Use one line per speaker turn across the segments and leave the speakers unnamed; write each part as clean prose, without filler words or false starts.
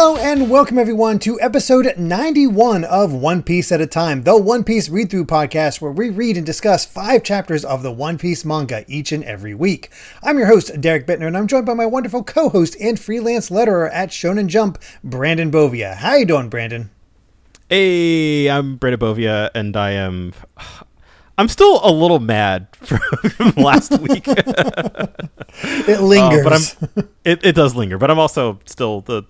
Hello and welcome everyone to episode 91 of One Piece at a Time, the One Piece read-through podcast where we read and discuss 5 chapters of the One Piece manga each and every week. I'm your host, Derek Bittner, and I'm joined by my wonderful co-host and freelance letterer at Shonen Jump, Brandon Bovia. How you doing, Brandon?
Hey, I'm Brandon Bovia, and I'm still a little mad from last week.
It lingers.
But it does linger, but I'm also still the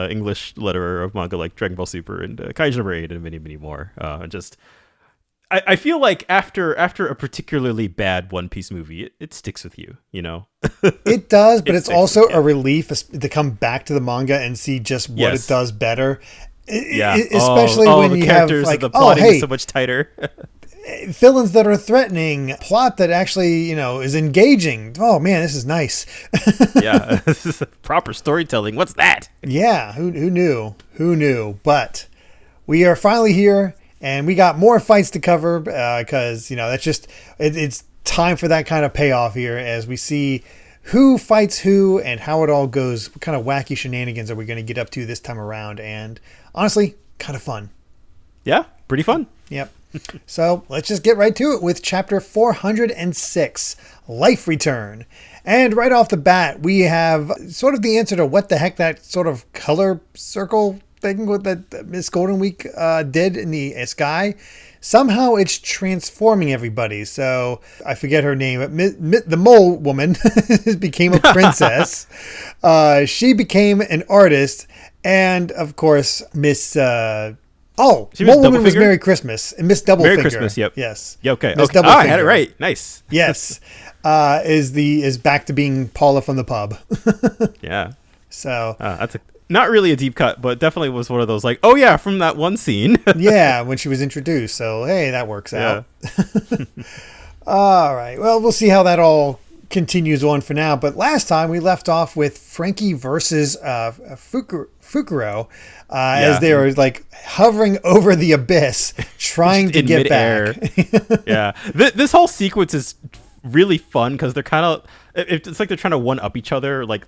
English letterer of manga like Dragon Ball Super and Kaiju number 8 and many, many more. I feel like after a particularly bad One Piece movie, it sticks with you, you know?
It does, but it's also a relief to come back to the manga and see just what it does better. Especially when you have like,
the plotting is so much tighter.
Villains that are threatening, plot that actually, is engaging. Oh man, this is nice.
Yeah, this is proper storytelling. What's that?
Yeah, who knew? Who knew? But we are finally here, and we got more fights to cover because that's just it's time for that kind of payoff here as we see who fights who and how it all goes. What kind of wacky shenanigans are we going to get up to this time around? And honestly, kind of fun.
Yeah, pretty fun.
Yep. So let's just get right to it with chapter 406, Life Return. And right off the bat, we have sort of the answer to what the heck that sort of color circle thing that Miss Golden Week did in the sky. Somehow it's transforming everybody. So I forget her name, but the mole woman became a princess. She became an artist. And of course, Miss... Mole Woman was Merry Christmas and Miss Doublefinger.
Merry Christmas, yep.
Yes.
Yeah, okay.
I
had it right. Nice.
Yes. Is back to being Paula from the pub.
Yeah.
So
that's not really a deep cut, but definitely was one of those like, oh yeah, from that one scene.
Yeah, when she was introduced. So hey, that works out. All right. Well, we'll see how that all continues on for now. But last time we left off with Frankie versus Fukuro. As they were like hovering over the abyss, trying to get
mid-air.
back.
Yeah, this whole sequence is really fun because they're kind of it's like they're trying to one up each other, like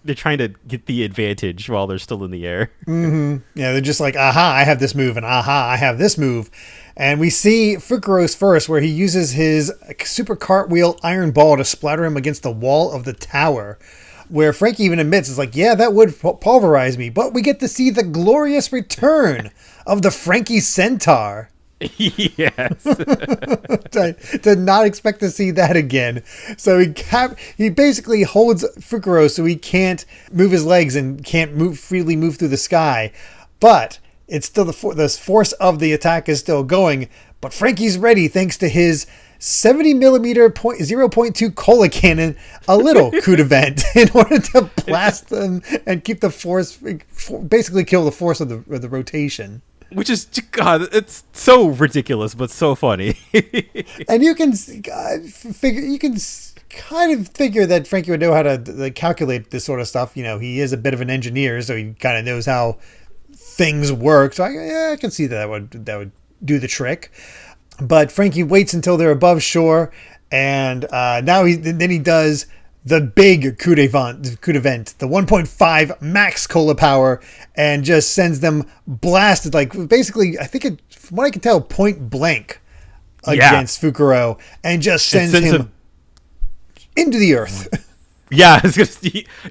they're trying to get the advantage while they're still in the air.
Mm-hmm. Yeah, they're just like, aha, I have this move, and aha, I have this move. And we see Fukuro's first, where he uses his super cartwheel iron ball to splatter him against the wall of the tower. Where Frankie even admits, it's like, yeah, that would pulverize me. But we get to see the glorious return of the Frankie Centaur.
Yes.
Did not expect to see that again. So he basically holds Fukuro so he can't move his legs and can't freely move through the sky. But it's still the force of the attack is still going. But Frankie's ready thanks to his 70 millimeter 0.2 cola cannon, a little coup vent in order to blast them and keep the force, basically kill the force of the rotation.
Which is, God, it's so ridiculous, but so funny.
And you can kind of figure that Frankie would know how to calculate this sort of stuff. He is a bit of an engineer, so he kind of knows how things work. So I can see that would do the trick. But Frankie waits until they're above shore, and now he does the big coup de vent, the 1.5 max cola power, and just sends them blasted, like basically, I think from what I can tell, point blank against Fukuro, and just sends him into the earth.
Yeah, it's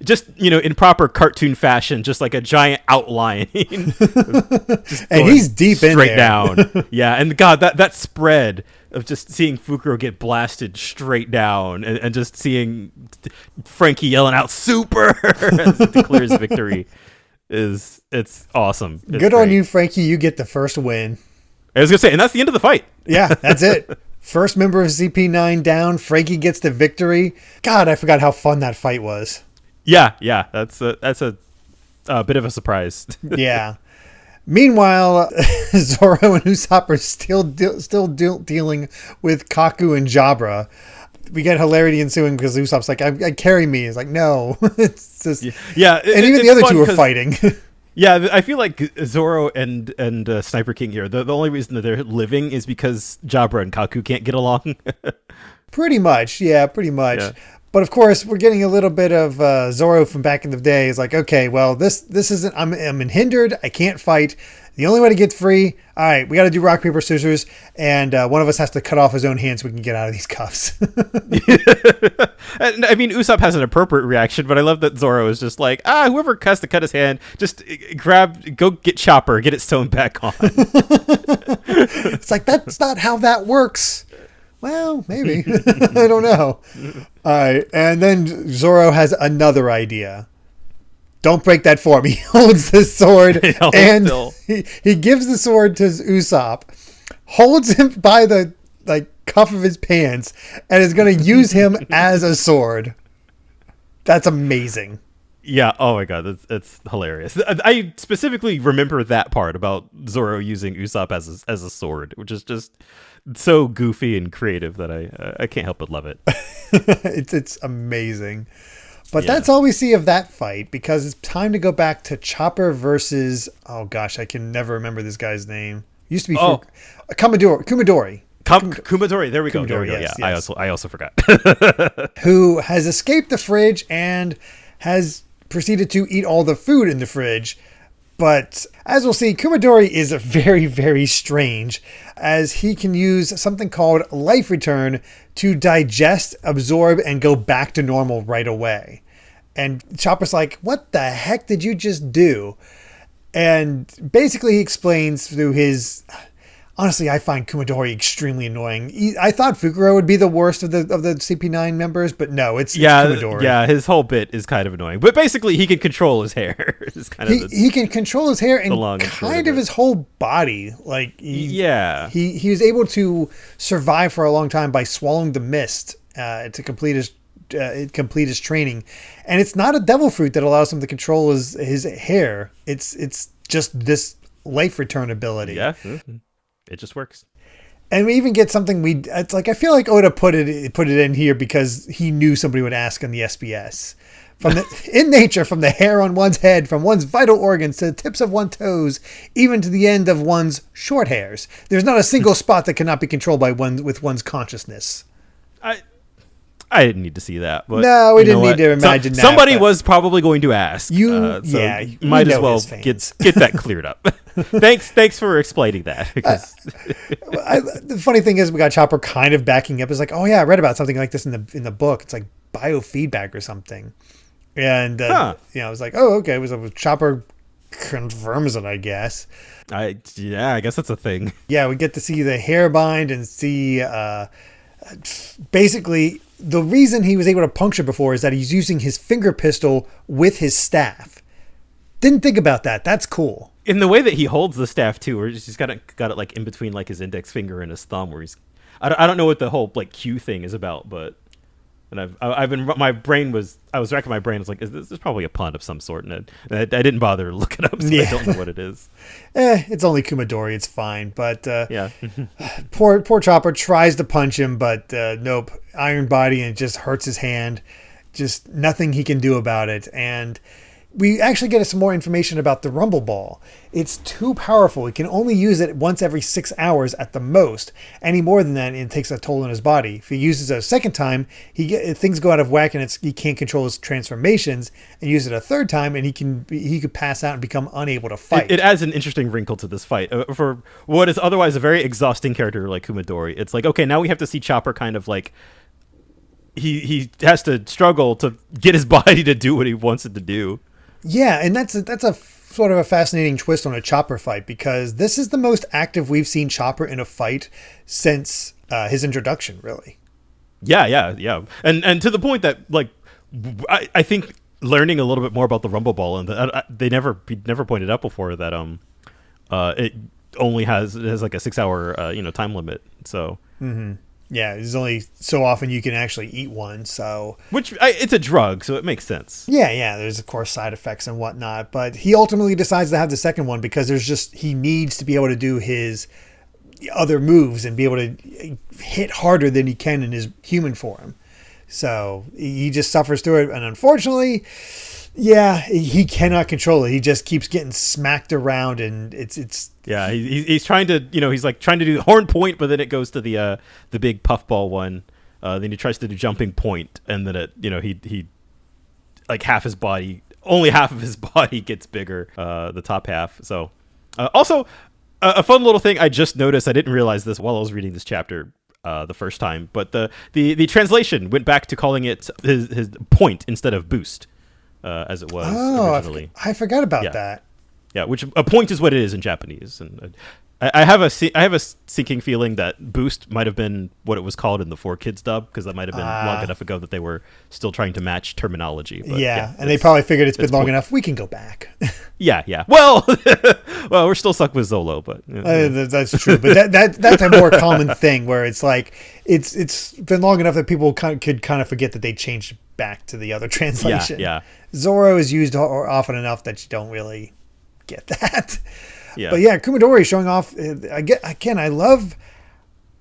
just in proper cartoon fashion, just like a giant outline.
And he's deep in there.
Straight down. Yeah, and God, that spread of just seeing Fukuro get blasted straight down and just seeing Frankie yelling out "Super" as he declares victory it's awesome. It's
good
great.
On you, Frankie. You get the first win.
I was gonna say, and that's the end of the fight.
Yeah, that's it. First member of CP9 down. Frankie gets the victory. God, I forgot how fun that fight was.
Yeah, that's a bit of a surprise.
Yeah. Meanwhile, Zoro and Usopp are still dealing with Kaku and Jabra. We get hilarity ensuing because Usopp's like, I carry me. It's like, no. It's just,
yeah.
And even the other two are fighting.
Yeah, I feel like Zoro and Sniper King here, the only reason that they're living is because Jabra and Kaku can't get along.
Pretty much. Yeah, pretty much. Yeah. But of course, we're getting a little bit of Zoro from back in the day. Is like, okay, well, this isn't. I'm hindered. I can't fight. The only way to get free. All right, we got to do rock paper scissors, and one of us has to cut off his own hand so we can get out of these cuffs.
I mean, Usopp has an appropriate reaction, but I love that Zoro is just like, whoever has to cut his hand, just go get Chopper, get it sewn back on.
It's like, that's not how that works. Well, maybe. I don't know. All right. And then Zoro has another idea. Don't break that form. He holds the sword and he gives the sword to Usopp, holds him by the cuff of his pants, and is going to use him as a sword. That's amazing.
Yeah. Oh my god, it's hilarious. I specifically remember that part about Zoro using Usopp as a sword, which is just so goofy and creative that I can't help but love it.
It's amazing. But that's all we see of that fight, because it's time to go back to Chopper versus, oh gosh, I can never remember this guy's name. Used to be Kumadori.
Kumadori. There we go.
Yes.
I also forgot.
Who has escaped the fridge and has proceeded to eat all the food in the fridge. But as we'll see, Kumadori is very, very strange, as he can use something called life return to digest, absorb, and go back to normal right away. And Chopper's like, what the heck did you just do? And basically he explains through his... Honestly, I find Kumadori extremely annoying. I thought Fukuro would be the worst of the CP9 members, but no, it's Kumadori.
Yeah, his whole bit is kind of annoying. But basically, he can control his hair.
He can control his hair and kind of his whole body. He was able to survive for a long time by swallowing the mist to complete his training. And it's not a devil fruit that allows him to control his hair. It's just this life return ability.
Yeah. Mm-hmm. It just works.
And we even get something it's like, I feel like Oda put it in here because he knew somebody would ask on the SBS. In nature, from the hair on one's head, from one's vital organs to the tips of one's toes, even to the end of one's short hairs, there's not a single spot that cannot be controlled by with one's consciousness.
I didn't need to see that. But
no, we didn't need to imagine that.
Somebody was probably going to ask. You might as well get that cleared up. Thanks for explaining that.
The funny thing is, we got Chopper kind of backing up. It's like, oh yeah, I read about something like this in the book. It's like biofeedback or something. And I was like, oh okay, it was Chopper confirms it, I guess.
I guess that's a thing.
Yeah, we get to see the hair bind and see basically the reason he was able to puncture before is that he's using his finger pistol with his staff. Didn't think about that. That's cool.
In the way that he holds the staff too, where he's just got it like in between like his index finger and his thumb, where I don't know what the whole like Q thing is about, but I've been I was racking my brain. I was like, this is probably a pun of some sort, and I didn't bother to look it up, so I don't know what it is.
It's only Kumadori. It's fine, but poor Chopper tries to punch him, but nope, iron body, and it just hurts his hand. Just nothing he can do about it, and we actually get some more information about the Rumble Ball. It's too powerful. He can only use it once every 6 hours at the most. Any more than that, it takes a toll on his body. If he uses it a second time, things go out of whack and he can't control his transformations. And use it a third time, and he could pass out and become unable to fight.
It adds an interesting wrinkle to this fight. For what is otherwise a very exhausting character like Kumadori, it's like, okay, now we have to see Chopper kind of like he has to struggle to get his body to do what he wants it to do.
Yeah, and that's a sort of a fascinating twist on a Chopper fight, because this is the most active we've seen Chopper in a fight since his introduction, really. Yeah.
And to the point that, like, I think learning a little bit more about the Rumble Ball, and he never pointed out before that it only has like a 6 hour time limit. So. Mm-hmm.
Yeah, there's only so often you can actually eat one, so...
it's a drug, so it makes sense.
Yeah, there's, of course, side effects and whatnot, but he ultimately decides to have the second one because he needs to be able to do his other moves and be able to hit harder than he can in his human form. So he just suffers through it, and unfortunately... Yeah, he cannot control it. He just keeps getting smacked around, and it's.
Yeah, he's trying to he's like trying to do horn point, but then it goes to the big puffball one, Then he tries to do jumping point, and then he like only half of his body gets bigger, the top half. So also a fun little thing I just noticed. I didn't realize this while I was reading this chapter the first time, but the translation went back to calling it his point instead of boost, as it was originally.
I forgot about that.
Yeah, which a point is what it is in Japanese, and I have a sinking feeling that boost might have been what it was called in the 4Kids dub, because that might have been long enough ago that they were still trying to match terminology. But
and they probably figured it's been long enough. We can go back.
Yeah. Well, we're still stuck with Zolo, but
that's true. But that's a more common thing where it's like it's been long enough that people could kind of forget that they changed back to the other translation.
Yeah.
Zoro is used often enough that you don't really get that.
Yeah.
But yeah, Kumadori showing off. I love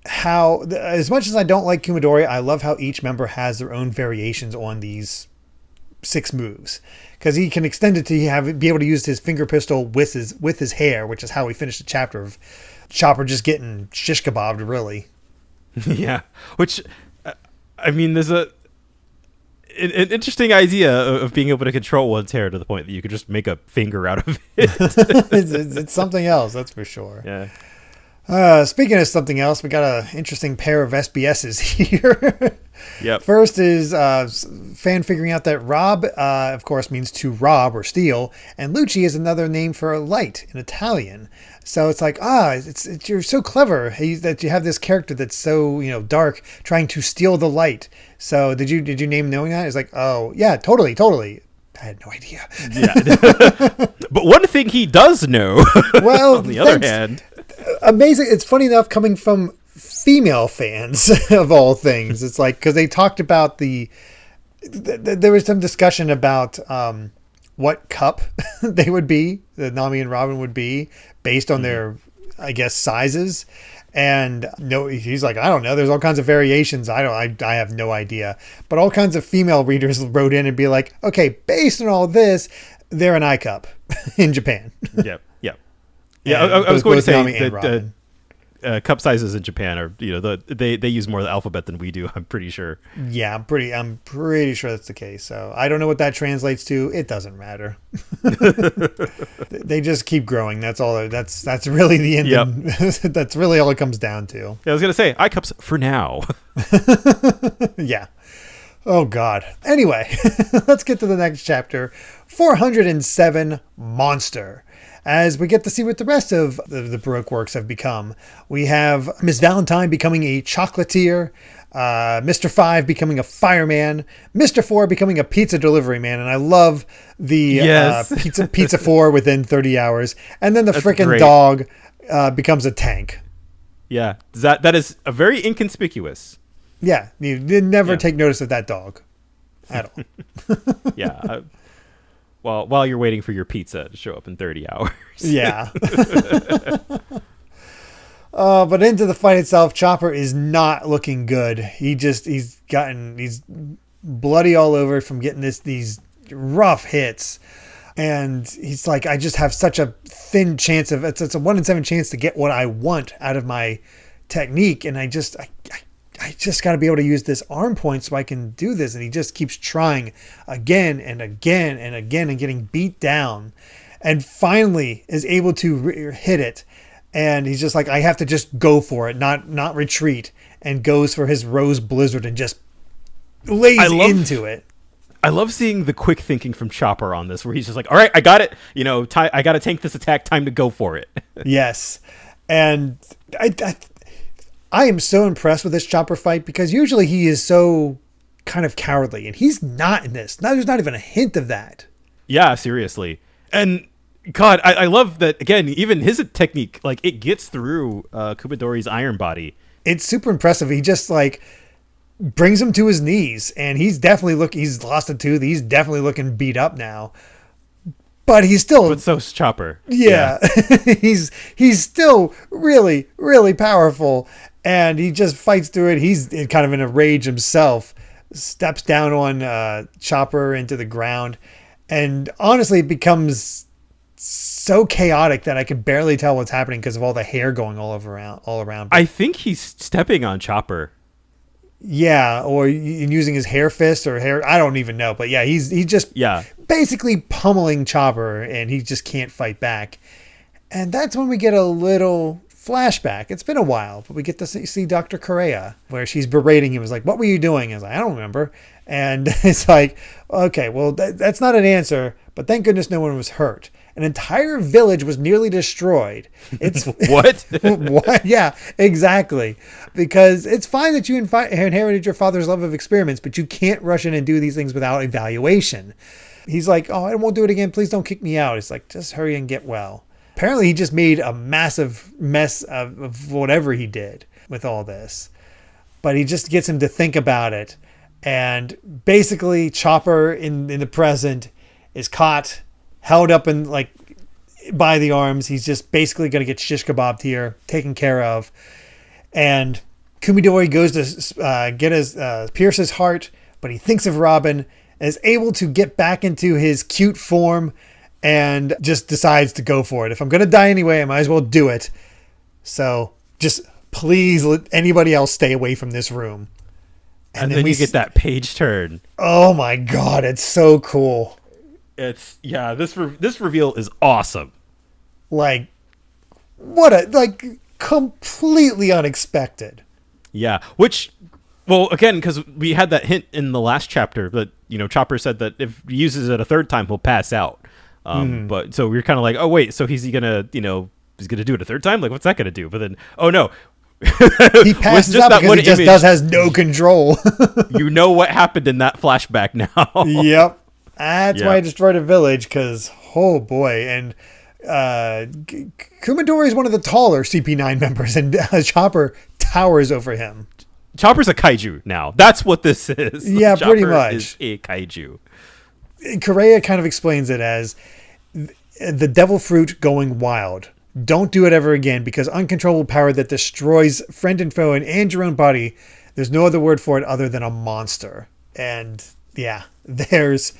how, as much as I don't like Kumadori, I love how each member has their own variations on these 6 moves, because he can extend it to be able to use his finger pistol with his hair, which is how we finished the chapter of Chopper just getting shish kebabbed, really.
Yeah, which I mean, there's an interesting idea of being able to control one's hair to the point that you could just make a finger out of it.
it's something else, that's for sure.
Yeah.
Speaking of something else, we got an interesting pair of SBSs here.
Yep.
First is fan figuring out that Rob, of course, means to rob or steal, and Lucci is another name for light in Italian. So it's like, you're so clever that you have this character that's so dark, trying to steal the light. So did you name knowing that? It's like, oh yeah, totally. I had no idea.
Yeah. But one thing he does know,
well,
on the other hand,
amazing. It's funny enough coming from female fans of all things. It's like, because they talked about there was some discussion about what cup they would be, that Nami and Robin would be, based on their, I guess, sizes. And no, he's like, I don't know. There's all kinds of variations. I have no idea. But all kinds of female readers wrote in and be like, okay, based on all this, they're an I cup in Japan.
Yep. Yeah, I was going to say that cup sizes in Japan are, they use more of the alphabet than we do. I'm pretty sure.
Yeah, I'm pretty sure that's the case. So I don't know what that translates to. It doesn't matter. They just keep growing. That's all. That's really the end. Yep. That's really all it comes down to.
Yeah, I was gonna say I cups for now.
Yeah. Oh God. Anyway, let's get to the next chapter. 407 Monster. As we get to see what the rest of the Baroque works have become. We have Miss Valentine becoming a chocolatier, Mr. 5 becoming a fireman, Mr. 4 becoming a pizza delivery man, and I love the pizza 4 within 30 hours, and then the freaking dog becomes a tank.
Yeah, that is a very inconspicuous.
Yeah, you did never take notice of that dog at all.
Yeah. While you're waiting for your pizza to show up in 30 hours.
Yeah. But into the fight itself, Chopper is not looking good. He's bloody all over from getting these rough hits. And he's like, I just have such a thin chance it's a 1 in 7 chance to get what I want out of my technique. And I just got to be able to use this arm point so I can do this. And he just keeps trying again and again and again and getting beat down, and finally is able to hit it. And he's just like, I have to just go for it, not retreat, and goes for his Rose Blizzard and just lays into it.
I love seeing the quick thinking from Chopper on this, where he's just like, all right, I got it. I got to tank this attack. Time to go for it. Yes.
And I am so impressed with this Chopper fight, because usually he is so kind of cowardly, and he's not in this. Now there's not even a hint of that.
Yeah, seriously. And God, I love that, again, even his technique, like, it gets through Kumadori's iron body.
It's super impressive. He just like brings him to his knees, and he's lost a tooth. He's definitely looking beat up now. But he's still...
But so's Chopper.
Yeah. he's still really, really powerful. And he just fights through it. He's kind of in a rage himself. Steps down on Chopper into the ground. And honestly, it becomes so chaotic that I can barely tell what's happening because of all the hair going all around.
I think he's stepping on Chopper.
Yeah, or using his hair fist or hair. I don't even know. But yeah, he's just
Yeah.
basically pummeling Chopper, and he just can't fight back. And that's when we get a little flashback. It's been a while, but we get to see Dr. Correa, where she's berating him. It's like, what were you doing? I was like, I don't remember. And it's like, okay, well, that's not an answer, but thank goodness no one was hurt. An entire village was nearly destroyed. It's
What?
what? Yeah, exactly. Because it's fine that you inherited your father's love of experiments, but you can't rush in and do these things without evaluation. He's like, oh, I won't do it again. Please don't kick me out. It's like, just hurry and get well. Apparently, he just made a massive mess of whatever he did with all this. But he just gets him to think about it. And basically, Chopper in the present is caught, held up in like by the arms. He's just basically going to get shish kebabbed here, taken care of. And Kumadori goes to pierce his heart, but he thinks of Robin, and is able to get back into his cute form, and just decides to go for it. If I'm going to die anyway, I might as well do it. So just please let anybody else stay away from this room.
And then you get that page turn.
Oh my God, it's so cool.
It's this reveal is awesome.
Like completely unexpected.
Yeah, which, well, again, because we had that hint in the last chapter that, Chopper said that if he uses it a third time, he'll pass out. But so we're kind of like, oh wait, so he's gonna do it a third time? Like, what's that gonna do? But then, oh no,
he passes out because he just has no control.
You know what happened in that flashback now?
Yep, that's why I destroyed a village. Because oh boy, and Kumadori is one of the taller CP9 members, and Chopper towers over him.
Chopper's a kaiju now. That's what this is.
Yeah,
Chopper
pretty much.
Is a kaiju.
Correa kind of explains it as the devil fruit going wild. Don't do it ever again, because uncontrollable power that destroys friend and foe and your own body. There's no other word for it other than a monster. And yeah, there's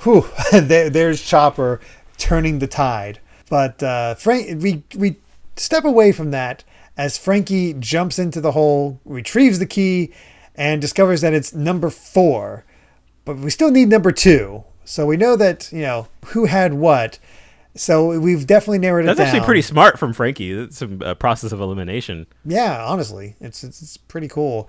Chopper turning the tide. But we step away from that as Frankie jumps into the hole, retrieves the key, and discovers that it's number 4. But we still need number 2. So we know that, who had what. So we've definitely narrowed it down.
That's actually pretty smart from Frankie. It's some process of elimination.
Yeah, honestly. It's pretty cool.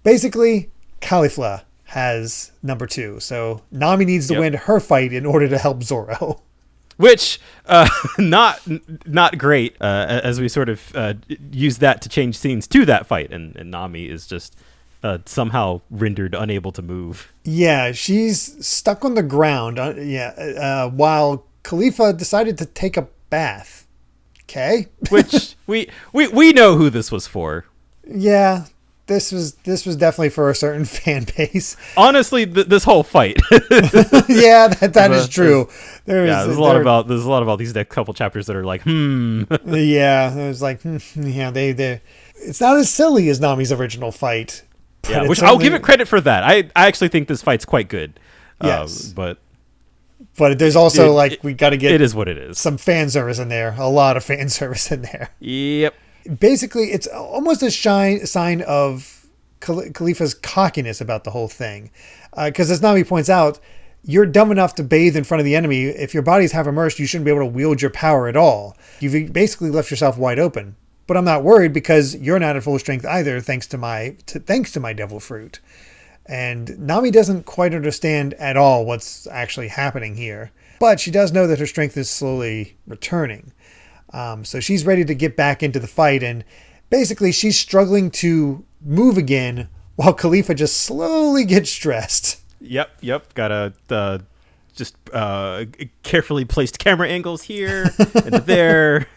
Basically, Kalifa has number 2. So Nami needs to win her fight in order to help Zoro.
Which, not great, as we sort of use that to change scenes to that fight. And Nami is just somehow rendered unable to move.
Yeah, she's stuck on the ground. While Kalifa decided to take a bath. Okay.
Which we know who this was for.
Yeah, this was definitely for a certain fan base.
Honestly, this whole fight.
Yeah, that is true.
There's a lot about these next couple chapters that are like,
Yeah, it was like, they. It's not as silly as Nami's original fight.
Yeah, which I'll give it credit for that. I actually think this fight's quite good.
Yes,
but
there's also we got to get
it is what it is.
Some fan service in there, a lot of fan service in there.
Yep.
Basically, it's almost a sign of Kalifa's cockiness about the whole thing, because as Nami points out, you're dumb enough to bathe in front of the enemy. If your body's half immersed, you shouldn't be able to wield your power at all. You've basically left yourself wide open. But I'm not worried because you're not at full strength either, thanks to my devil fruit. And Nami doesn't quite understand at all what's actually happening here. But she does know that her strength is slowly returning. So she's ready to get back into the fight. And basically she's struggling to move again while Kalifa just slowly gets dressed.
Yep. Gotta just carefully placed camera angles here and there.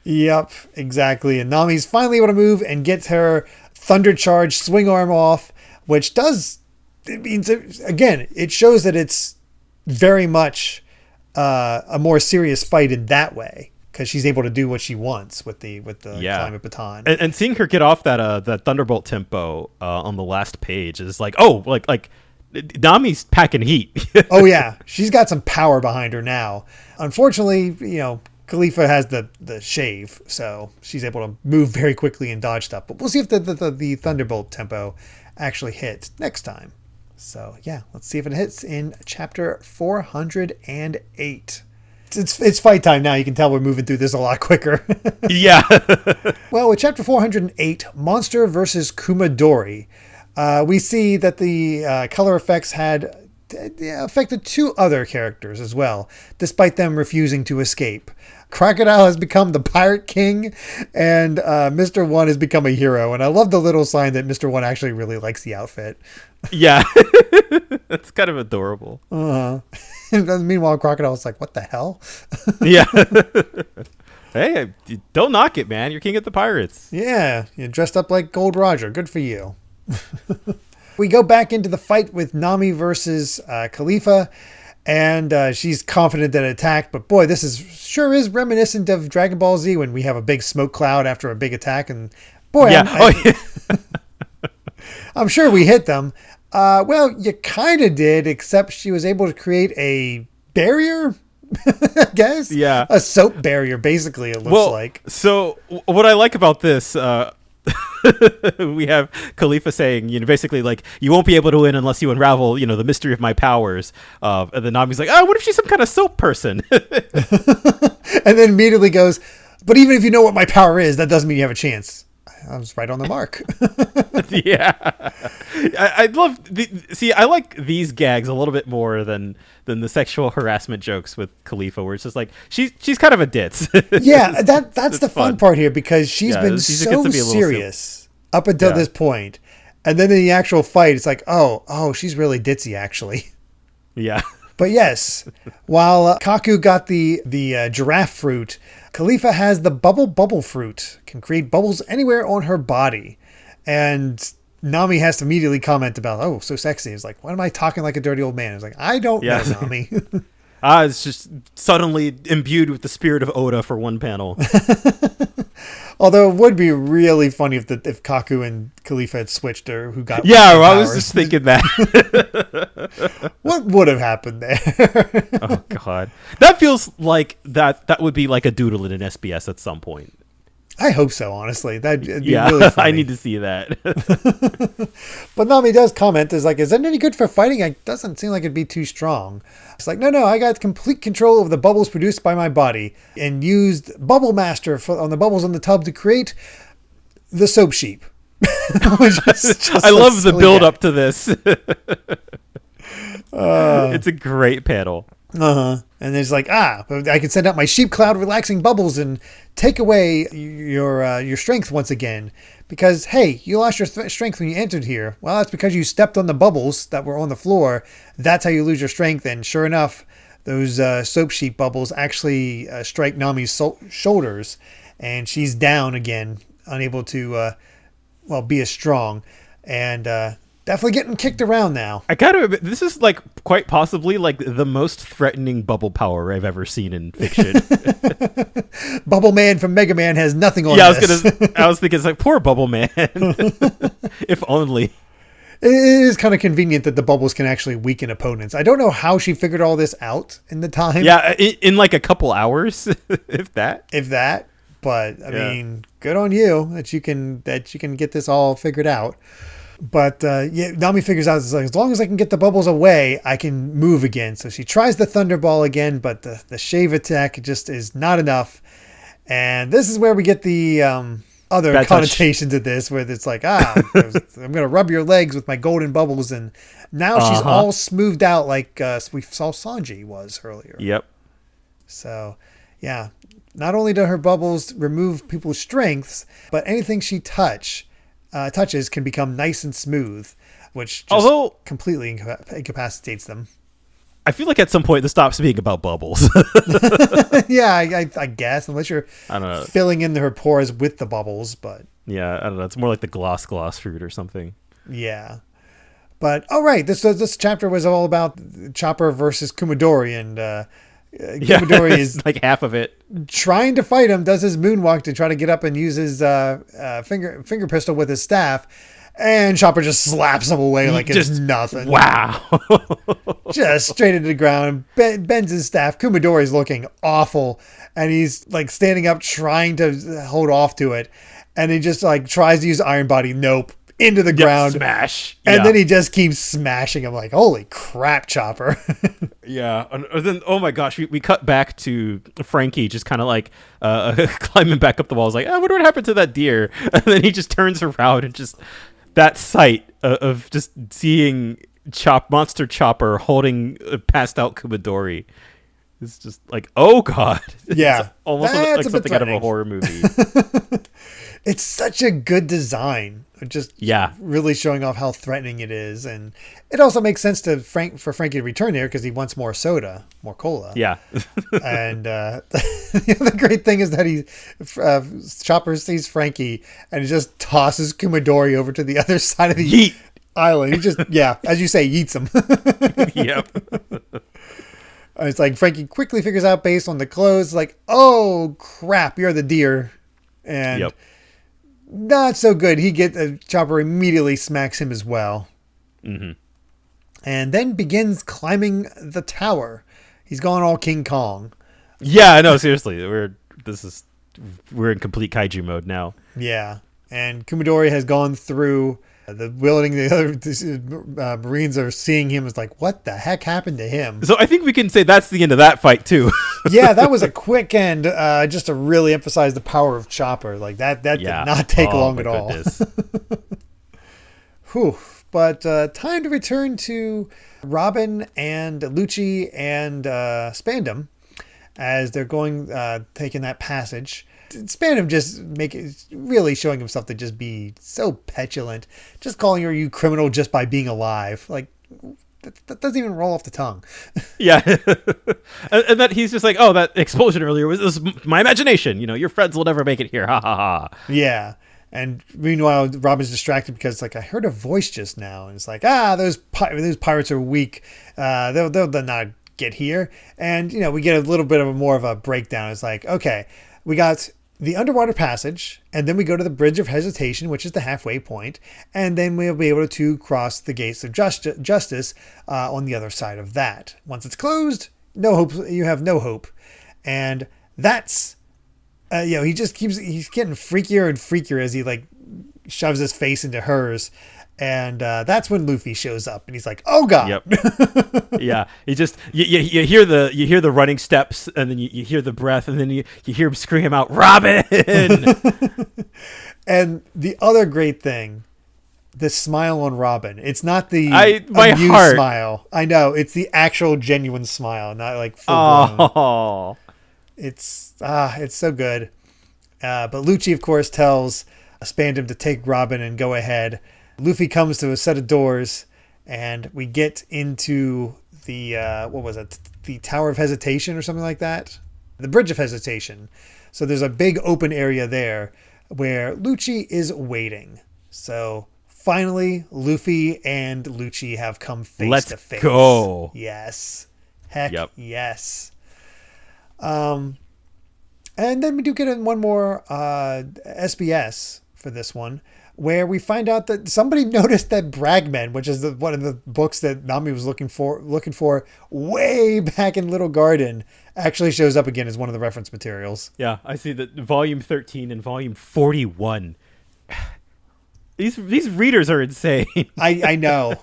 Yep, exactly. And Nami's finally able to move and gets her thunder charge swing arm off, which it shows that it's very much a more serious fight in that way, because she's able to do what she wants with the climate baton.
And seeing her get off that Thunderbolt tempo on the last page is like, oh, like Nami's packing heat.
Oh yeah, she's got some power behind her now. Unfortunately, Kalifa has the shave, so she's able to move very quickly and dodge stuff. But we'll see if the Thunderbolt tempo actually hit next time. So yeah, let's see if it hits in chapter 408. It's fight time now. You can tell we're moving through this a lot quicker.
Yeah.
Well, with chapter 408, Monster versus Kumadori, we see that the color effects had affected two other characters as well, despite them refusing to escape. Crocodile has become the Pirate King, and Mr. One has become a hero. And I love the little sign that Mr. One actually really likes the outfit.
Yeah. That's kind of adorable.
Meanwhile, Crocodile's like, what the hell?
Yeah. Hey, don't knock it, man. You're king of the pirates.
Yeah, you're dressed up like Gold Roger. Good for you. We go back into the fight with Nami versus Kalifa. And she's confident that it attacked. But boy, this sure is reminiscent of Dragon Ball Z when we have a big smoke cloud after a big attack. And boy,
yeah.
I'm sure we hit them. Well, you kind of did, except she was able to create a barrier, I guess.
Yeah.
A soap barrier, basically, it looks like.
So what I like about this... we have Kalifa saying, basically like, you won't be able to win unless you unravel, the mystery of my powers. And then Nami's like, oh, what if she's some kind of soap person?
And then immediately goes, but even if you know what my power is, that doesn't mean you have a chance. I was right on the mark.
Yeah. I love I like these gags a little bit more than the sexual harassment jokes with Kalifa, where it's just like she's kind of a ditz.
Yeah, that's the fun part here, because she's been so serious up until this point. And then in the actual fight, it's like, oh, she's really ditzy actually.
Yeah.
But yes, while Kaku got the giraffe fruit, Kalifa has the bubble fruit, can create bubbles anywhere on her body. And Nami has to immediately comment about, oh, so sexy. It's like, why am I talking like a dirty old man? It's like, I don't know, Nami.
It's just suddenly imbued with the spirit of Oda for one panel.
Although it would be really funny if Kaku and Kalifa had switched, or who got
I was just thinking that.
What would have happened there?
Oh God, that feels like that would be like a doodle in an SBS at some point.
I hope so, honestly. That'd be really funny.
I need to see that.
But Nami does comment, is like, is that any good for fighting? It doesn't seem like it'd be too strong. It's like, no, I got complete control of the bubbles produced by my body, and used Bubble Master on the bubbles in the tub to create the soap sheep.
I love the build up to this. It's a great panel.
And there's like, I can send out my sheep cloud relaxing bubbles and take away your strength once again. Because, hey, you lost your strength when you entered here. Well, that's because you stepped on the bubbles that were on the floor. That's how you lose your strength. And sure enough, those soap sheep bubbles actually strike Nami's shoulders. And she's down again, unable to, be as strong. And definitely getting kicked around now.
I gotta admit, this is like quite possibly like the most threatening bubble power I've ever seen in fiction.
Bubble Man from Mega Man has nothing on this.
I was thinking, it's like, poor Bubble Man. If only.
It is kind of convenient that the bubbles can actually weaken opponents. I don't know how she figured all this out in the time.
Yeah, in like a couple hours, if that.
But I mean, good on you that you can get this all figured out. But Nami figures out, as long as I can get the bubbles away, I can move again. So she tries the Thunderball again, but the shave attack just is not enough. And this is where we get the other bad connotations of this, where it's like, I'm going to rub your legs with my golden bubbles. And now she's all smoothed out like we saw Sanji was earlier.
Yep.
So, yeah, not only do her bubbles remove people's strengths, but anything she touches can become nice and smooth, which just completely incapacitates them.
I feel like at some point this stops being about bubbles.
Yeah, I guess, unless you're filling in her pores with the bubbles, but
yeah, I don't know. It's more like the gloss fruit or something.
Yeah, but right, this chapter was all about Chopper versus Kumadori, and Kumadori is
like half of it
trying to fight him, does his moonwalk to try to get up and use his finger pistol with his staff, and Chopper just slaps him away like it's nothing.
Wow.
Just straight into the ground, bends his staff. Kumadori's looking awful, and he's like standing up trying to hold off to it, and he just like tries to use Iron Body. Nope. into the ground.
Smash.
And then he just keeps smashing him like, holy crap, Chopper.
Yeah. And then, oh my gosh, we cut back to Frankie just kind of like climbing back up the walls like, I wonder what happened to that deer. And then he just turns around and just that sight of just seeing Monster Chopper holding passed out Kumadori. It's just like, oh god.
Yeah.
It's almost like something out of a horror movie.
It's such a good design. Just really showing off how threatening it is. And it also makes sense for Frankie to return here because he wants more soda, more cola.
Yeah.
And the other great thing is that Chopper sees Frankie and he just tosses Kumadori over to the other side of the island. He just, as you say, yeets him.
Yep.
It's like Frankie quickly figures out based on the clothes, like, oh crap, you're the deer. And not so good. Chopper immediately smacks him as well.
Mm-hmm.
And then begins climbing the tower. He's gone all King Kong.
Yeah, no, seriously. We're in complete kaiju mode now.
Yeah. And Kumadori has gone through the building. The other Marines are seeing him as like, what the heck happened to him?
So I think we can say that's the end of that fight too.
Yeah, that was a quick end, just to really emphasize the power of Chopper. Like that did not take long at all. Whew. But time to return to Robin and Lucci and Spandam as they're going, taking that passage. Spandam just really showing himself to just be so petulant, just calling her you criminal just by being alive. Like, that doesn't even roll off the tongue.
Yeah. and that he's just like, oh, that explosion earlier was my imagination. Your friends will never make it here. Ha ha ha.
Yeah. And meanwhile, Robin's distracted because, like, I heard a voice just now. And it's like, those pirates are weak. They'll not get here. And, we get a little bit more of a breakdown. It's like, okay, we got the underwater passage, and then we go to the Bridge of Hesitation, which is the halfway point, and then we'll be able to cross the Gates of Justice on the other side of that. Once it's closed, no hope. You have no hope. And that's... he's getting freakier and freakier as he like shoves his face into hers, and that's when Luffy shows up, and he's like, "Oh God!"
Yep. Yeah, he just you hear the running steps, and then you hear the breath, and then you hear him scream out, "Robin!"
And the other great thing, the smile on Robin. It's not the amused
heart.
smile. I know it's the actual genuine smile, not like full blown.
Oh.
It's so good. But Lucci, of course, tells Spandam to take Robin and go ahead. Luffy comes to a set of doors, and we get into the, the Tower of Hesitation or something like that? The Bridge of Hesitation. So there's a big open area there where Lucci is waiting. So finally, Luffy and Lucci have come face to face.
Let's go.
Yes. Heck yes. And then we do get in one more SBS for this one, where we find out that somebody noticed that Bragman, which is one of the books that Nami was looking for way back in Little Garden, actually shows up again as one of the reference materials.
Yeah, I see that volume 13 and volume 41. These readers are insane.
I know.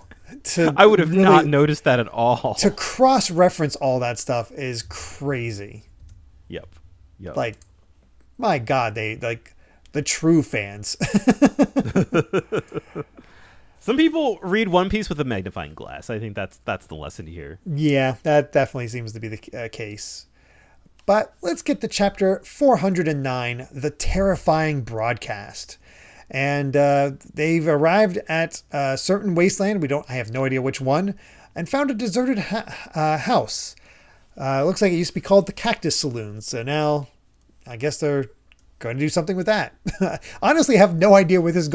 I would have not noticed that at all.
To cross-reference all that stuff is crazy.
Yep.
Like, my God, they like the true fans.
Some people read One Piece with a magnifying glass. I think that's the lesson here.
Yeah, that definitely seems to be the case. But let's get to chapter 409, The Terrifying Broadcast. And they've arrived at a certain wasteland. I have no idea which one, and found a deserted house. It looks like it used to be called the Cactus Saloon. So now I guess they're going to do something with that. Honestly, I have no idea where this is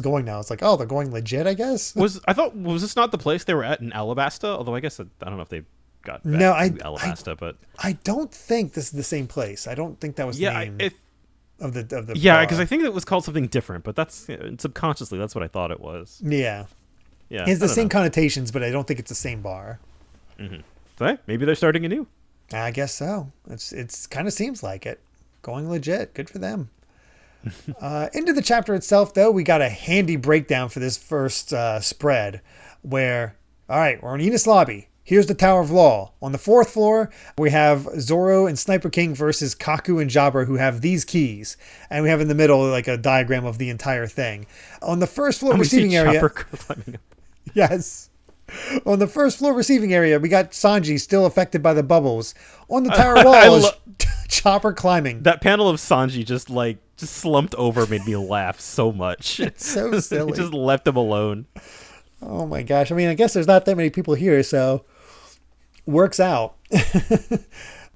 going now. It's like, oh, they're going legit, I guess.
Was this not the place they were at in Alabasta? Although I guess I don't know if they got back to Alabasta, but
I don't think this is the same place. I don't think that was the name of the
bar. Because I think it was called something different, but that's subconsciously that's what I thought it was.
Yeah. It's the same connotations, but I don't think it's the same bar.
Mm-hmm. So hey, maybe they're starting anew.
I guess so. It's kind of seems like it. Going legit. Good for them. Into the chapter itself, though, we got a handy breakdown for this first spread where, all right, we're on Enos Lobby. Here's the Tower of Law. On the 4th floor, we have Zoro and Sniper King versus Kaku and Jabra, who have these keys. And we have in the middle like a diagram of the entire thing. On the 1st floor receiving area... Yes. On the 1st floor receiving area, we got Sanji still affected by the bubbles. On the tower wall is Chopper climbing.
That panel of Sanji just slumped over made me laugh so much.
It's so silly.
He just left him alone.
Oh my gosh. I mean, I guess there's not that many people here, so works out.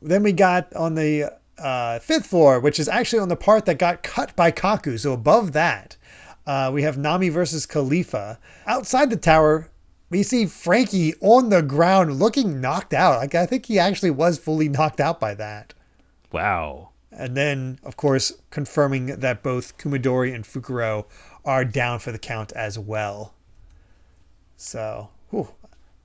Then we got on the 5th floor, which is actually on the part that got cut by Kaku. So above that, we have Nami versus Kalifa. Outside the tower, we see Frankie on the ground looking knocked out. Like, I think he actually was fully knocked out by that.
Wow.
And then, of course, confirming that both Kumadori and Fukuro are down for the count as well. So,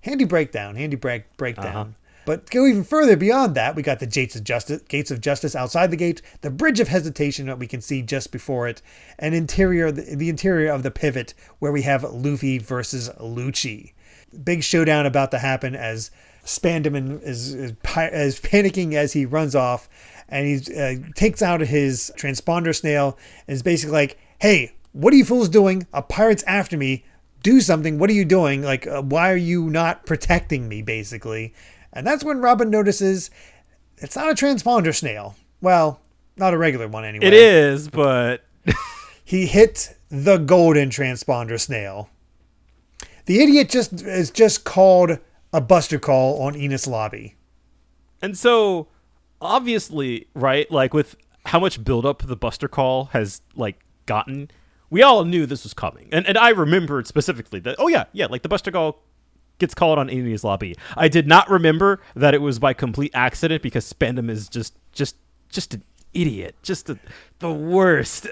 handy breakdown.
Uh-huh.
But go even further beyond that, we got the Gates of Justice outside the gate, the Bridge of Hesitation that we can see just before it, and the interior of the pivot where we have Luffy versus Lucci. Big showdown about to happen as Spandam is panicking as he runs off, and he takes out his transponder snail and is basically like, "Hey, what are you fools doing? A pirate's after me. Do something. What are you doing? Like, why are you not protecting me?" Basically. And that's when Robin notices it's not a transponder snail. Well, not a regular one anyway.
It is, but
he hit the golden transponder snail. The idiot is just called a buster call on Enos Lobby.
And so, obviously, right, like with how much buildup the buster call has like gotten, we all knew this was coming. And I remembered specifically that, like the buster call gets called on Enos Lobby. I did not remember that it was by complete accident because Spandam is just an idiot. The worst.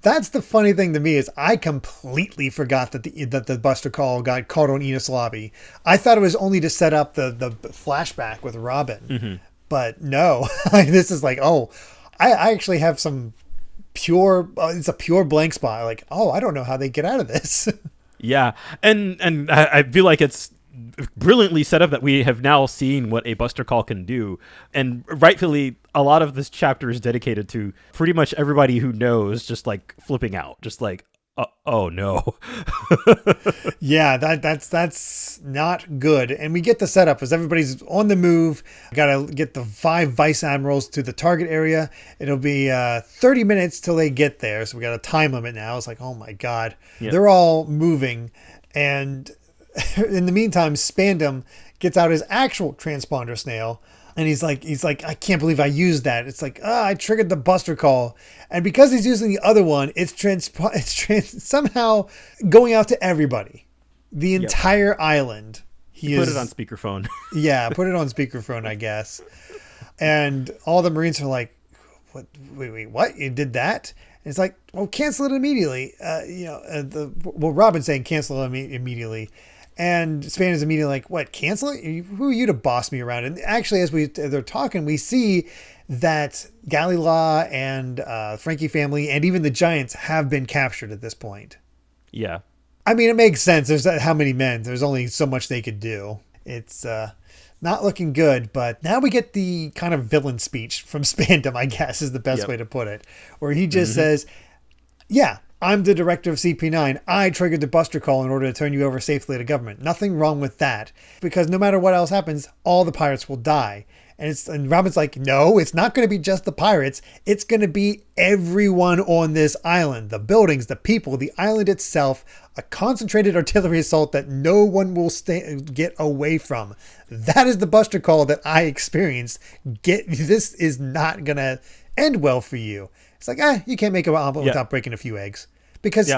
That's the funny thing to me is I completely forgot that the buster call got called on Enos Lobby. I thought it was only to set up the flashback with Robin. Mm-hmm. But no, this is like, I actually have some it's a pure blank spot. Like, I don't know how they get out of this.
Yeah, and I feel like it's brilliantly set up that we have now seen what a buster call can do, and rightfully a lot of this chapter is dedicated to pretty much everybody who knows just like flipping out, just like, oh no.
Yeah, that's not good. And we get the setup as everybody's on the move. Gotta get the 5 vice admirals to the target area. It'll be 30 minutes till they get there, so we got a time limit now. It's like, oh my god. Yep. They're all moving, and in the meantime Spandam gets out his actual transponder snail, and he's like, I can't believe I used that. It's like, I triggered the buster call. And because he's using the other one, it's somehow going out to everybody. The entire island.
He put it on speakerphone.
Yeah, put it on speakerphone, I guess. And all the Marines are like, what? Wait, what? You did that? And it's like, well, cancel it immediately. Robin's saying cancel it immediately. And Span is immediately like, what, cancel it? Who are you to boss me around? And actually, as they're talking, we see that Galila and Frankie family and even the Giants have been captured at this point.
Yeah.
I mean, it makes sense. There's how many men? There's only so much they could do. It's not looking good, but now we get the kind of villain speech from Spandam, I guess, is the best way to put it, where he just says, yeah, I'm the director of CP9. I triggered the buster call in order to turn you over safely to government. Nothing wrong with that, because no matter what else happens, all the pirates will die. And Robin's like, no, it's not going to be just the pirates. It's going to be everyone on this island. The buildings, the people, the island itself. A concentrated artillery assault that no one will get away from. That is the buster call that I experienced. This is not going to end well for you. It's like, you can't make an omelet without breaking a few eggs. Because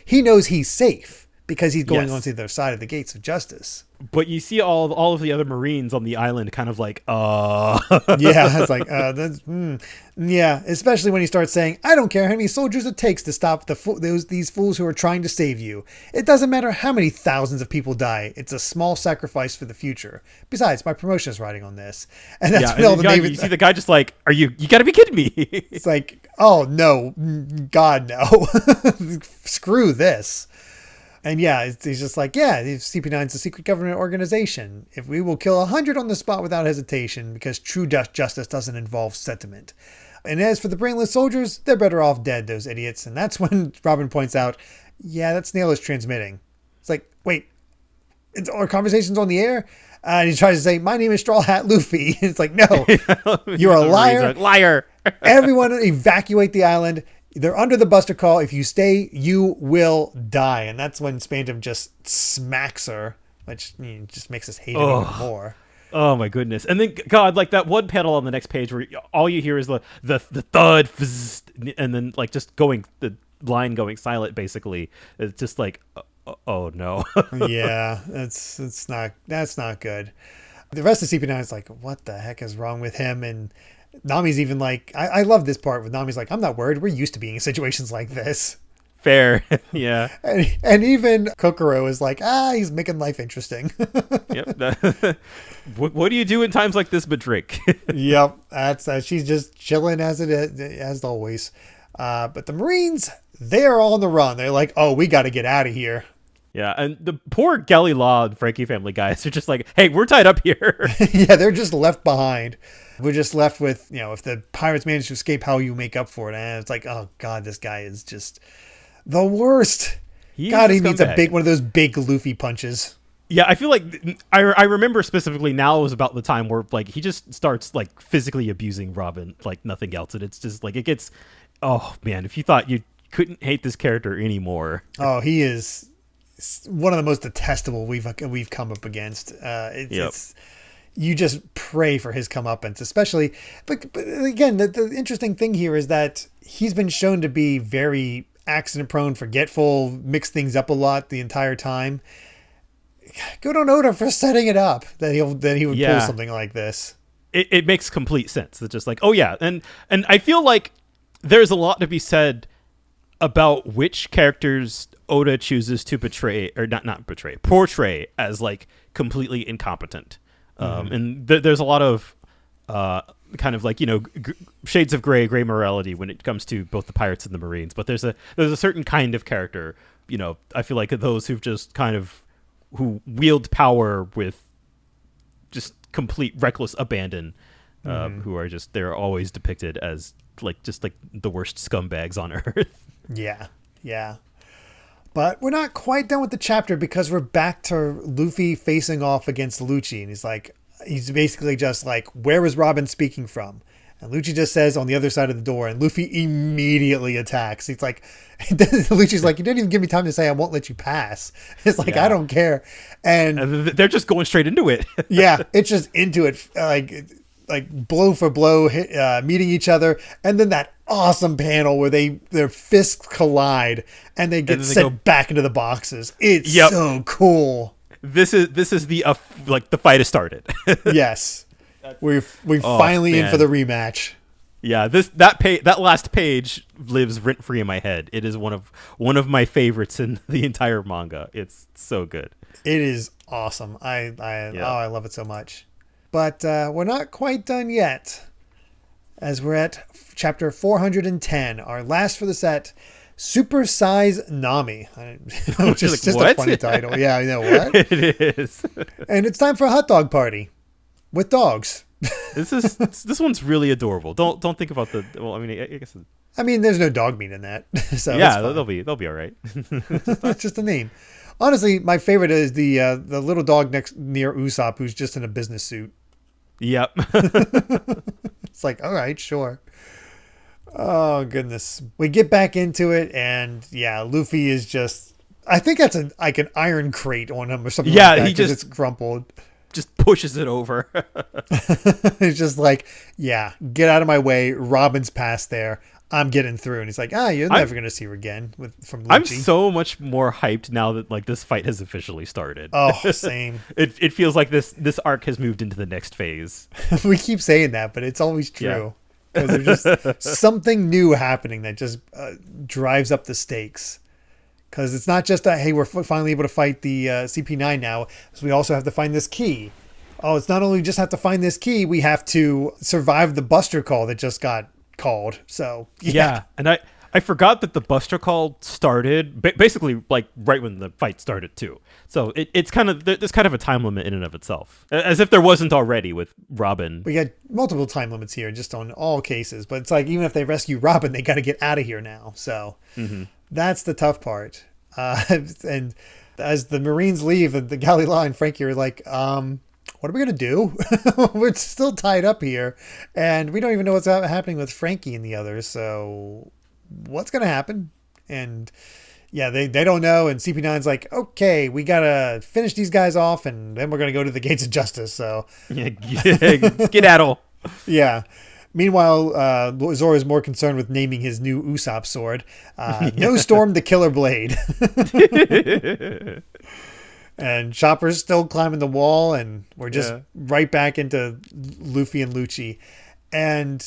he knows he's safe. because he's going
Yes.
onto the other side of the gates of justice.
But you see all of the other Marines on the island kind of like,
Yeah, it's like, yeah, especially when he starts saying, I don't care how many soldiers it takes to stop these fools who are trying to save you. It doesn't matter how many thousands of people die. It's a small sacrifice for the future. Besides, my promotion is riding on this. And that's when all the Navy...
You see the guy just like, you got to be kidding me.
It's like, oh, no, God, no. Screw this. And yeah, he's just like, yeah, CP9 is a secret government organization. If we will kill 100 on the spot without hesitation, because true justice doesn't involve sentiment. And as for the brainless soldiers, they're better off dead, those idiots. And that's when Robin points out, yeah, that snail is transmitting. It's like, wait, our conversation's on the air? And he tries to say, my name is Straw Hat Luffy. It's like, no, you're a liar.
Liar.
Everyone evacuate the island. They're under the buster call. If you stay, you will die. And that's when Spandam just smacks her, which just makes us hate him even more.
Oh my goodness. And then God, like that one panel on the next page where all you hear is the thud, and then like just the line going silent basically. It's just like, oh no.
Yeah, that's not good. The rest of CP9 is like, what the heck is wrong with him? And Nami's even like, I love this part where Nami's like, I'm not worried. We're used to being in situations like this.
Fair. Yeah.
And even Kokoro is like, he's making life interesting.
Yep. What do you do in times like this but drink?
Yep. That's she's just chilling as always. But the Marines, they are all on the run. They're like, oh, we got to get out of here.
Yeah, and the poor Gelly Law and Frankie family guys are just like, hey, we're tied up here.
Yeah, they're just left behind. We're just left with, if the pirates manage to escape, how you make up for it. And it's like, oh, God, this guy is just the worst. He needs one of those big Luffy punches.
Yeah, I feel like I remember specifically now was about the time where like he just starts like physically abusing Robin like nothing else. And it's just like it gets, oh, man, if you thought you couldn't hate this character anymore.
Oh, he is one of the most detestable we've come up against. It's you just pray for his comeuppance, especially. But again, the interesting thing here is that he's been shown to be very accident prone, forgetful, mix things up a lot the entire time. Good on Oda for setting it up that he would pull something like this.
It makes complete sense. It's just like, oh yeah, and I feel like there's a lot to be said about which characters Oda chooses to portray as like completely incompetent. And there's a lot of kind of like, shades of gray morality when it comes to both the pirates and the Marines. But there's a certain kind of character, I feel like those who wield power with just complete reckless abandon, who are just, they're always depicted as like the worst scumbags on earth.
Yeah. But we're not quite done with the chapter because we're back to Luffy facing off against Lucci. And he's basically just like, where is Robin speaking from? And Lucci just says on the other side of the door, and Luffy immediately attacks. He's like, Lucci's like, you didn't even give me time to say I won't let you pass. It's like, I don't care. And
they're just going straight into it.
Yeah, it's just into it. Like blow for blow, meeting each other, and then that awesome panel where their fists collide and they get sent back into the boxes. It's so cool.
This is the the fight has started.
Yes, we're finally in for the rematch.
Yeah, that last page lives rent free in my head. It is one of my favorites in the entire manga. It's so good.
It is awesome. I love it so much. But we're not quite done yet, as we're at chapter 410, our last for the set, Super Size Nami. Which is just a funny title. Yeah, you know what?
It is.
And it's time for a hot dog party with dogs.
This one's really adorable. Don't think about I guess.
There's no dog meat in that. So
yeah, they'll be all right.
It's just a name. Honestly, my favorite is the little dog near Usopp, who's just in a business suit.
Yep.
It's like, all right, sure. Oh, goodness. We get back into it, and yeah, Luffy is just... I think that's an iron crate on him or something like that. Yeah, it's crumpled.
Just pushes it over.
It's just like, yeah, get out of my way. Robin's past there. I'm getting through. And he's like, you're never going to see her again from Lucci.
I'm so much more hyped now that like this fight has officially started.
Oh, same.
It feels like this arc has moved into the next phase.
We keep saying that, but it's always true. Because there's just something new happening that just drives up the stakes. Because it's not just hey, we're finally able to fight the CP9 now, so we also have to find this key. Oh, it's not only just have to find this key, we have to survive the Buster call that just got called. So
yeah. And I forgot that the Buster call started basically like right when the fight started too. So it's kind of there's kind of a time limit in and of itself, as if there wasn't already with Robin.
We got multiple time limits here just on all cases, but it's like even if they rescue Robin, they got to get out of here now. So that's the tough part. And as the Marines leave, the Galila and Frankie are like, what are we going to do? We're still tied up here, and we don't even know what's happening with Frankie and the others. So what's going to happen? And yeah, they don't know. And CP9's like, okay, we got to finish these guys off, and then we're going to go to the Gates of Justice. So
skedaddle.
Yeah. Meanwhile, Zoro is more concerned with naming his new Usopp sword. No Storm the Killer Blade. And Chopper's still climbing the wall, and we're just right back into Luffy and Lucci. And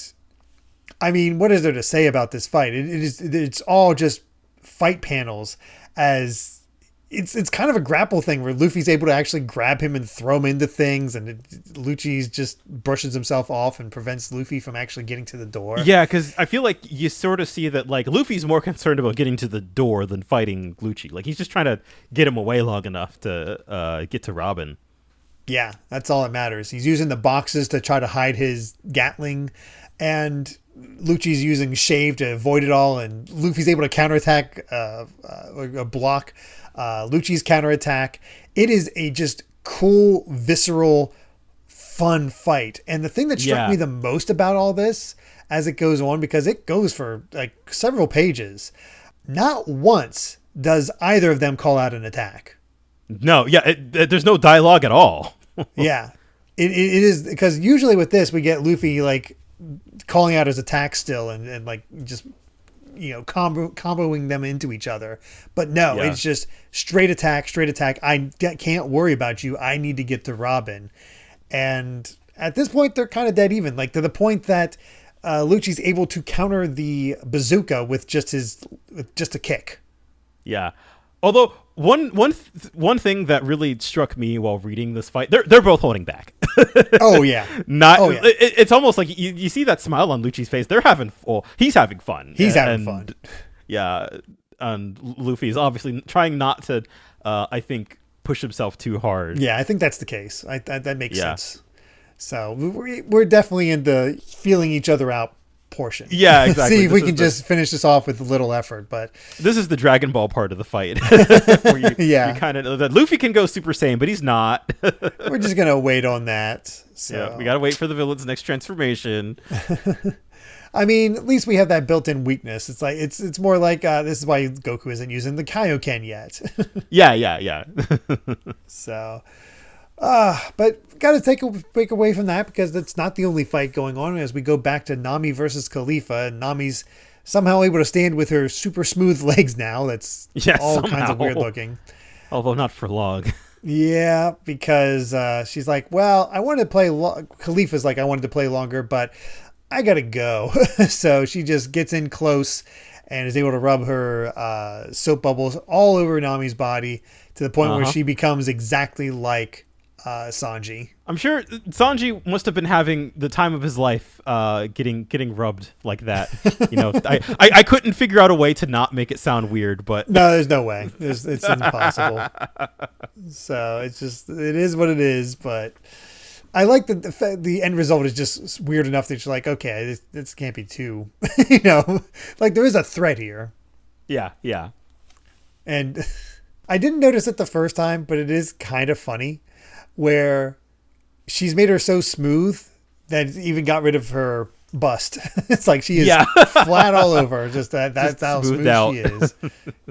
I mean, what is there to say about this fight? It's all just fight panels, as it's kind of a grapple thing where Luffy's able to actually grab him and throw him into things, and Lucci's just brushes himself off and prevents Luffy from actually getting to the door.
Yeah, because I feel like you sort of see that like Luffy's more concerned about getting to the door than fighting Lucci. Like he's just trying to get him away long enough to get to Robin.
Yeah, that's all that matters. He's using the boxes to try to hide his Gatling, and Lucci's using Shave to avoid it all, and Luffy's able to counterattack a block Lucci's counterattack. It is a just cool, visceral, fun fight. And the thing that struck me the most about all this as it goes on, because it goes for like several pages, not once does either of them call out an attack.
No, there's no dialogue at all.
Yeah. It is, because usually with this, we get Luffy like calling out his attack still and like just, comboing them into each other. But no, it's just straight attack. I can't worry about you. I need to get to Robin. And at this point, they're kind of dead even, like to the point that Lucci's able to counter the bazooka with just a kick. Yeah.
Although one thing that really struck me while reading this fight, they're both holding back.
Oh yeah.
It's almost like you see that smile on Lucci's face. He's having fun.
He's having fun.
Yeah, and Luffy's obviously trying not to, I think, push himself too hard.
Yeah, I think that's the case. That makes sense. So we're definitely in the feeling each other out portion.
Yeah, exactly.
See if we can just finish this off with little effort. But
this is the Dragon Ball part of the fight. Where you kind of know that Luffy can go Super Saiyan, but he's not.
We're just gonna wait on that. So
yeah, we gotta wait for the villain's next transformation.
I mean, at least we have that built-in weakness. It's like it's more like this is why Goku isn't using the Kaioken yet.
Yeah.
So, but got to take a break away from that, because that's not the only fight going on. As we go back to Nami versus Kalifa, and Nami's somehow able to stand with her super smooth legs now. That's all kinds of weird looking.
Although not for long.
Yeah, because she's like, well, I wanted to play. Khalifa's like, I wanted to play longer, but I gotta go. So she just gets in close and is able to rub her soap bubbles all over Nami's body to the point where she becomes exactly like Sanji.
I'm sure Sanji must have been having the time of his life getting rubbed like that. I couldn't figure out a way to not make it sound weird, but
no, there's no way. It's impossible. So it is what it is. But I like the end result is just weird enough that you're like, okay, this can't be too, like there is a threat here.
Yeah.
And I didn't notice it the first time, but it is kind of funny where she's made her so smooth that it even got rid of her bust. It's like she is flat all over. Just that's how smooth she is.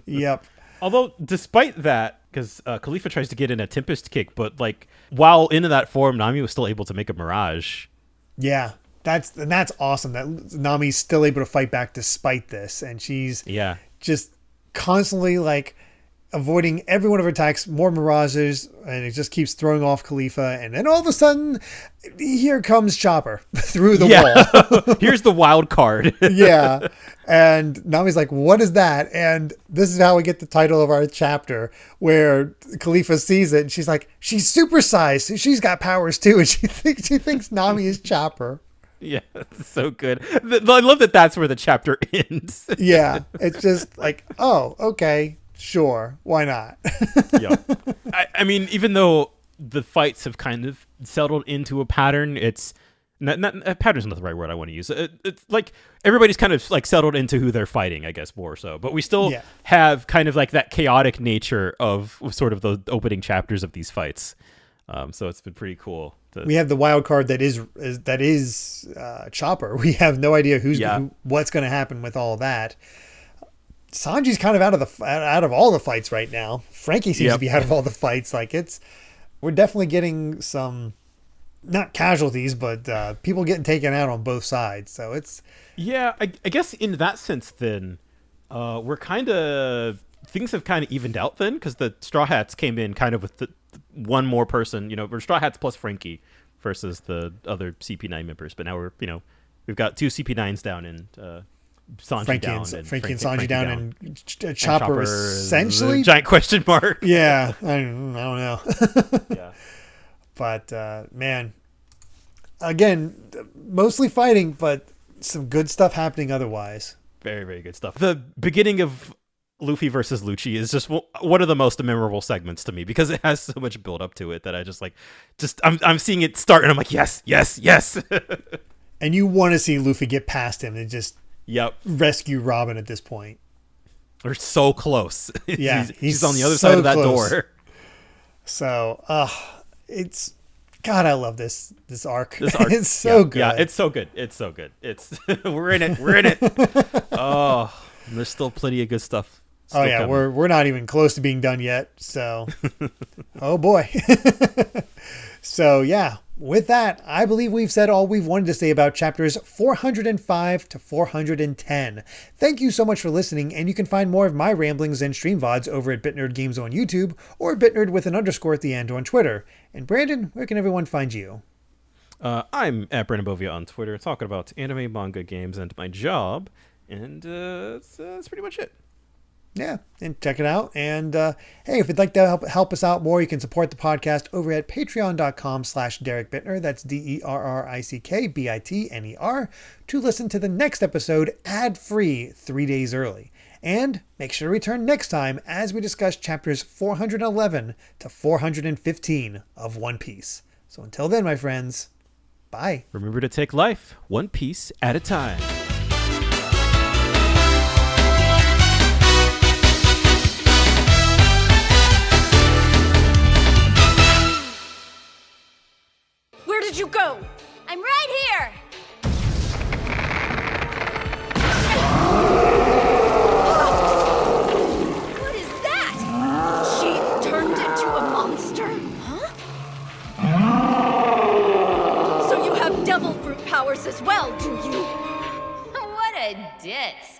Yep.
Although, despite that, because Kalifa tries to get in a Tempest kick, but like while into that form, Nami was still able to make a Mirage.
Yeah. That's awesome that Nami's still able to fight back despite this, and she's
Yeah.
just constantly like avoiding every one of her attacks, more mirages, and it just keeps throwing off Kalifa, and then all of a sudden here comes Chopper through the wall.
Here's the wild card.
Yeah. And Nami's like, what is that? And this is how we get the title of our chapter, where Kalifa sees it and she's like, she's supersized. She's got powers too. And she thinks Nami is Chopper.
Yeah, so good. I love that that's where the chapter ends.
Yeah. It's just like, oh, okay, sure. Why not?
Yeah. I mean, even though the fights have kind of settled into a pattern, it's not pattern's not the right word I want to use. It's like everybody's kind of like settled into who they're fighting, I guess, more so. But we still have kind of like that chaotic nature of sort of the opening chapters of these fights. So it's been pretty cool.
We have the wild card that is Chopper. We have no idea what's going to happen with all of that. Sanji's kind of out of all the fights right now. Frankie seems to be out of all the fights. Like we're definitely getting some, not casualties, but people getting taken out on both sides. So it's
I guess in that sense, then we're kind of things have kind of evened out then, because the Straw Hats came in kind of with the one more person. We're Straw Hats plus Frankie versus the other CP9 members. But now we've got two CP9s down and Sanji
Frankie
down,
and
and
Frankie and Sanji down, and
Chopper
essentially
giant question mark.
Yeah, I don't know.
Yeah,
but man, again, mostly fighting, but some good stuff happening otherwise.
Very, very good stuff. The beginning of Luffy versus Lucci is just one of the most memorable segments to me, because it has so much build up to it that I I'm seeing it start and I'm like, yes.
And you want to see Luffy get past him and just rescue Robin at this point.
We're so close.
Yeah,
he's on the other side of that door.
So, it's God, I love this arc.
It's
so good.
Yeah, it's so good. It's we're in it. Oh, there's still plenty of good stuff.
Oh yeah, coming. We're not even close to being done yet. So, oh boy. So yeah, with that, I believe we've said all we've wanted to say about chapters 405 to 410. Thank you so much for listening, and you can find more of my ramblings and stream VODs over at BitNerd Games on YouTube, or BitNerd with an underscore at the end on Twitter. And Brandon, where can everyone find you?
I'm at Brandon Bovia on Twitter, talking about anime, manga, games, and my job. And that's pretty much it.
Yeah, and check it out. And hey, if you'd like to help us out more, you can support the podcast over at patreon.com/DerrickBitner. That's DerrickBitner to listen to the next episode ad-free 3 days early. And make sure to return next time as we discuss chapters 411 to 415 of One Piece. So until then, my friends, bye.
Remember to take life one piece at a time.
Where did you go? I'm right here! What is that? She turned into a monster? Huh? So you have devil fruit powers as well, do you? What a ditz.